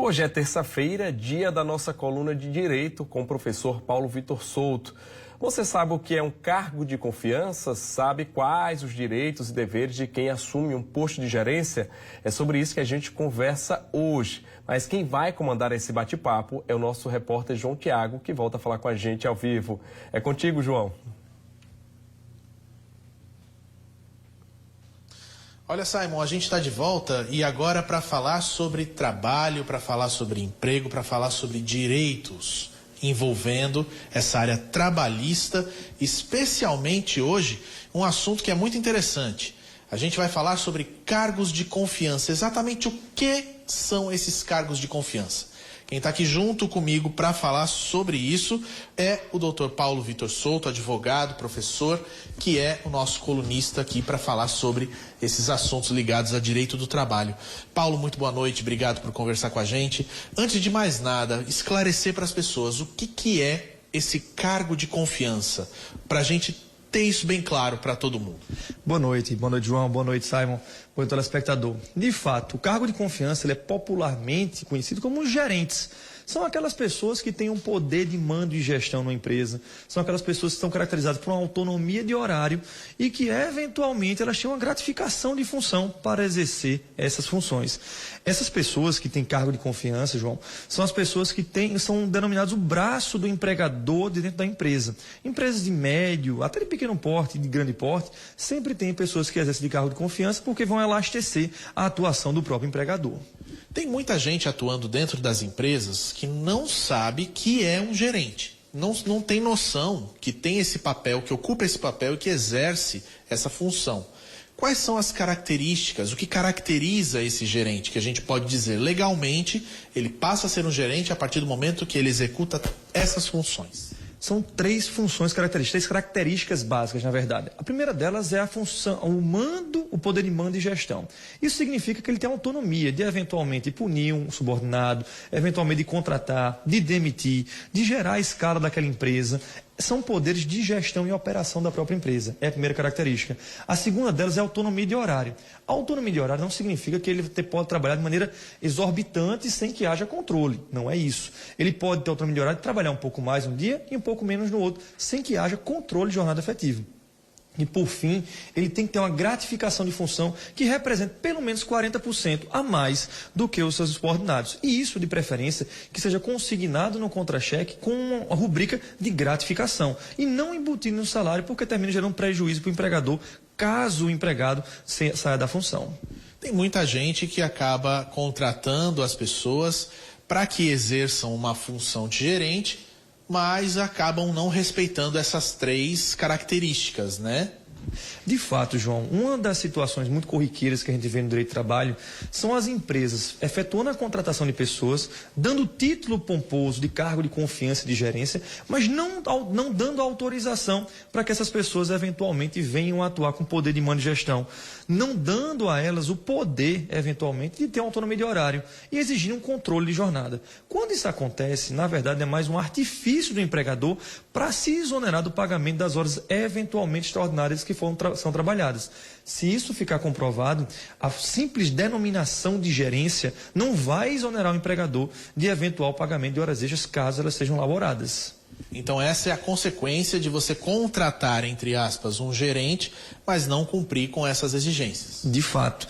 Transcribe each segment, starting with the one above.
Hoje é terça-feira, dia da nossa coluna de Direito com o professor Paulo Vitor Souto. Você sabe o que é um cargo de confiança? Sabe quais os direitos e deveres de quem assume um posto de gerência? É sobre isso que a gente conversa hoje. Mas quem vai comandar esse bate-papo é o nosso repórter João Tiago, que volta a falar com a gente ao vivo. É contigo, João. Olha, Simon, a gente está de volta e agora para falar sobre trabalho, para falar sobre emprego, para falar sobre direitos envolvendo essa área trabalhista, especialmente hoje, um assunto que é muito interessante. A gente vai falar sobre cargos de confiança. Exatamente o que são esses cargos de confiança? Quem está aqui junto comigo para falar sobre isso é o Dr. Paulo Vitor Souto, advogado, professor, que é o nosso colunista aqui para falar sobre esses assuntos ligados a direito do trabalho. Paulo, muito boa noite, obrigado por conversar com a gente. Antes de mais nada, esclarecer para as pessoas o que é esse cargo de confiança, para a gente ter isso bem claro para todo mundo. Boa noite, João, boa noite, Simon, boa noite, telespectador. De fato, o cargo de confiança ele é popularmente conhecido como os gerentes. São aquelas pessoas que têm um poder de mando e gestão numa empresa, são aquelas pessoas que estão caracterizadas por uma autonomia de horário e que, eventualmente, elas têm uma gratificação de função para exercer essas funções. Essas pessoas que têm cargo de confiança, João, são as pessoas que são denominadas o braço do empregador de dentro da empresa. Empresas de médio, até de pequeno porte, de grande porte, sempre tem pessoas que exercem de cargo de confiança porque vão elastecer a atuação do próprio empregador. Tem muita gente atuando dentro das empresas que não sabe que é um gerente. Não tem noção que tem esse papel, que ocupa esse papel e que exerce essa função. Quais são as características, o que caracteriza esse gerente? Que a gente pode dizer legalmente, ele passa a ser um gerente a partir do momento que ele executa essas funções. São três funções características, três características básicas, na verdade. A primeira delas é a função, o mando, o poder de mando e gestão. Isso significa que ele tem autonomia de eventualmente punir um subordinado, eventualmente de contratar, de demitir, de gerar a escala daquela empresa. São poderes de gestão e operação da própria empresa. É a primeira característica. A segunda delas é a autonomia de horário. A autonomia de horário não significa que ele pode trabalhar de maneira exorbitante sem que haja controle. Não é isso. Ele pode ter autonomia de horário de trabalhar um pouco mais um dia e um pouco menos no outro, sem que haja controle de jornada efetiva. E, por fim, ele tem que ter uma gratificação de função que represente pelo menos 40% a mais do que os seus subordinados. E isso, de preferência, que seja consignado no contra-cheque com uma rubrica de gratificação. E não embutido no salário, porque termina gerando um prejuízo para o empregador, caso o empregado saia da função. Tem muita gente que acaba contratando as pessoas para que exerçam uma função de gerente, mas acabam não respeitando essas três características, né? De fato, João, uma das situações muito corriqueiras que a gente vê no direito do trabalho são as empresas efetuando a contratação de pessoas, dando título pomposo de cargo de confiança e de gerência, mas não dando autorização para que essas pessoas eventualmente venham a atuar com poder de mando e gestão, não dando a elas o poder, eventualmente, de ter uma autonomia de horário e exigindo um controle de jornada. Quando isso acontece, na verdade, é mais um artifício do empregador para se exonerar do pagamento das horas eventualmente extraordinárias que são trabalhadas. Se isso ficar comprovado, a simples denominação de gerência não vai exonerar o empregador de eventual pagamento de horas extras caso elas sejam laboradas. Então essa é a consequência de você contratar, entre aspas, um gerente, mas não cumprir com essas exigências. De fato,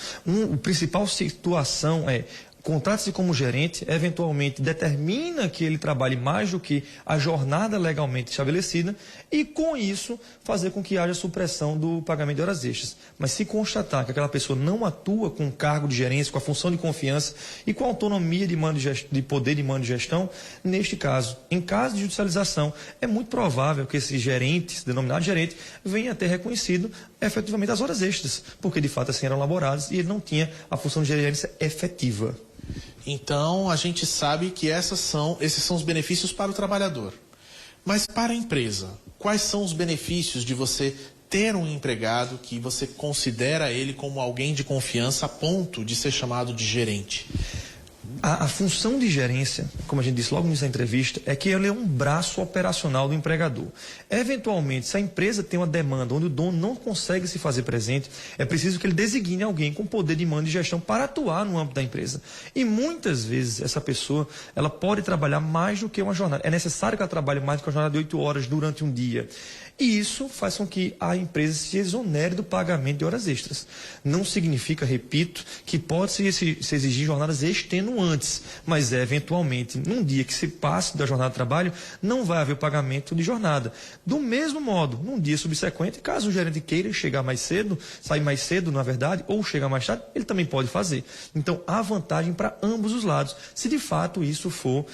a principal situação é: contrata-se como gerente, eventualmente determina que ele trabalhe mais do que a jornada legalmente estabelecida e, com isso, fazer com que haja supressão do pagamento de horas extras. Mas se constatar que aquela pessoa não atua com cargo de gerência, com a função de confiança e com a autonomia de poder de mando de gestão, neste caso, em caso de judicialização, é muito provável que esse gerente, esse denominado gerente, venha a ter reconhecido efetivamente as horas extras, porque de fato assim eram elaboradas e ele não tinha a função de gerência efetiva. Então, a gente sabe que esses são os benefícios para o trabalhador. Mas para a empresa, quais são os benefícios de você ter um empregado que você considera ele como alguém de confiança a ponto de ser chamado de gerente? A função de gerência, como a gente disse logo nessa entrevista, é que ela é um braço operacional do empregador. Eventualmente, se a empresa tem uma demanda onde o dono não consegue se fazer presente, é preciso que ele designe alguém com poder de mando e gestão para atuar no âmbito da empresa. E muitas vezes essa pessoa, ela pode trabalhar mais do que uma jornada. É necessário que ela trabalhe mais do que uma jornada de 8 horas durante um dia. E isso faz com que a empresa se exonere do pagamento de horas extras. Não significa, repito, que pode se exigir jornadas extenuantes, mas eventualmente, num dia que se passe da jornada de trabalho, não vai haver pagamento de jornada. Do mesmo modo, num dia subsequente, caso o gerente queira chegar mais cedo, sair mais cedo, na verdade, ou chegar mais tarde, ele também pode fazer. Então, há vantagem para ambos os lados, se de fato isso for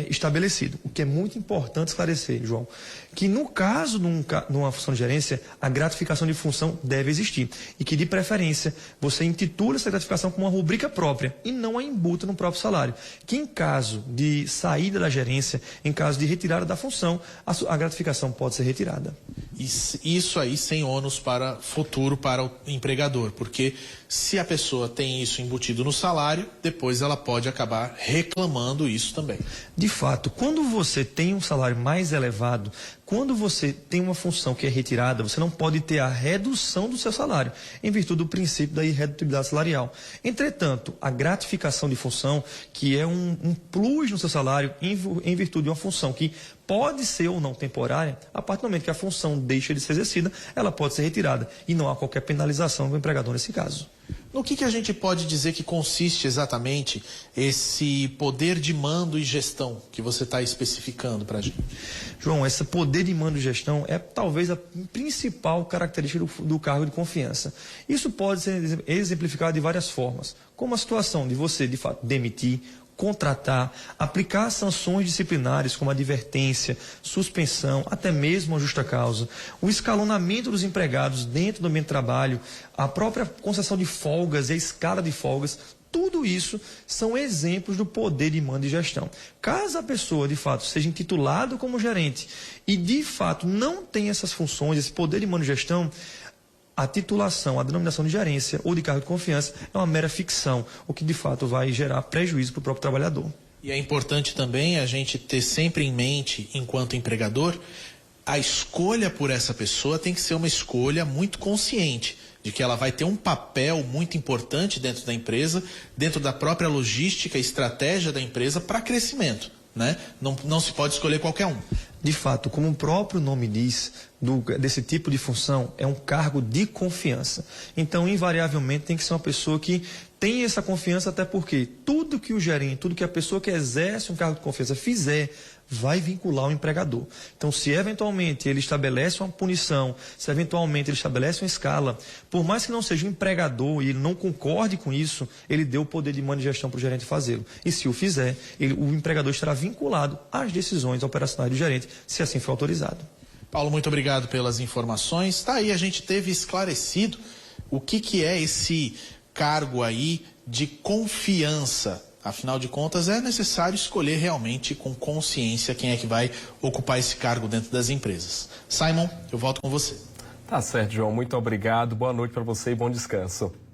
estabelecido. O que é muito importante esclarecer, João, que no caso numa função de gerência, a gratificação de função deve existir. E que, de preferência, você intitula essa gratificação como uma rubrica própria e não a embuta no próprio salário. Que em caso de saída da gerência, em caso de retirada da função, a gratificação pode ser retirada. Isso aí sem ônus para futuro para o empregador, porque se a pessoa tem isso embutido no salário, depois ela pode acabar reclamando isso também. De fato, quando você tem um salário mais elevado, quando você tem uma função que é retirada, você não pode ter a redução do seu salário, em virtude do princípio da irredutibilidade salarial. Entretanto, a gratificação de função, que é um plus no seu salário, em virtude de uma função que pode ser ou não temporária, a partir do momento que a função deixa de ser exercida, ela pode ser retirada. E não há qualquer penalização do empregador nesse caso. No que a gente pode dizer que consiste exatamente esse poder de mando e gestão que você está especificando para a gente? João, esse poder de mando e gestão é talvez a principal característica do cargo de confiança. Isso pode ser exemplificado de várias formas, como a situação de você, de fato, demitir, contratar, aplicar sanções disciplinares como advertência, suspensão, até mesmo a justa causa, o escalonamento dos empregados dentro do ambiente de trabalho, a própria concessão de folgas e a escala de folgas. Tudo isso são exemplos do poder de mando e gestão. Caso a pessoa, de fato, seja intitulada como gerente e, de fato, não tenha essas funções, esse poder de mando e gestão, a titulação, a denominação de gerência ou de cargo de confiança é uma mera ficção, o que, de fato, vai gerar prejuízo para o próprio trabalhador. E é importante também a gente ter sempre em mente, enquanto empregador, a escolha por essa pessoa tem que ser uma escolha muito consciente, de que ela vai ter um papel muito importante dentro da empresa, dentro da própria logística e estratégia da empresa para crescimento, né? Não se pode escolher qualquer um. De fato, como o próprio nome diz, desse tipo de função, é um cargo de confiança. Então, invariavelmente, tem que ser uma pessoa que tem essa confiança, até porque tudo que o gerente, tudo que a pessoa que exerce um cargo de confiança fizer, vai vincular o empregador. Então, se eventualmente ele estabelece uma punição, se eventualmente ele estabelece uma escala, por mais que não seja um empregador e ele não concorde com isso, ele deu o poder de mando e gestão para o gerente fazê-lo. E se o fizer, o empregador estará vinculado às decisões operacionais do gerente, se assim for autorizado. Paulo, muito obrigado pelas informações. Tá aí, a gente teve esclarecido o que é esse cargo aí de confiança. Afinal de contas, é necessário escolher realmente com consciência quem é que vai ocupar esse cargo dentro das empresas. Simon, eu volto com você. Tá certo, João. Muito obrigado. Boa noite para você e bom descanso.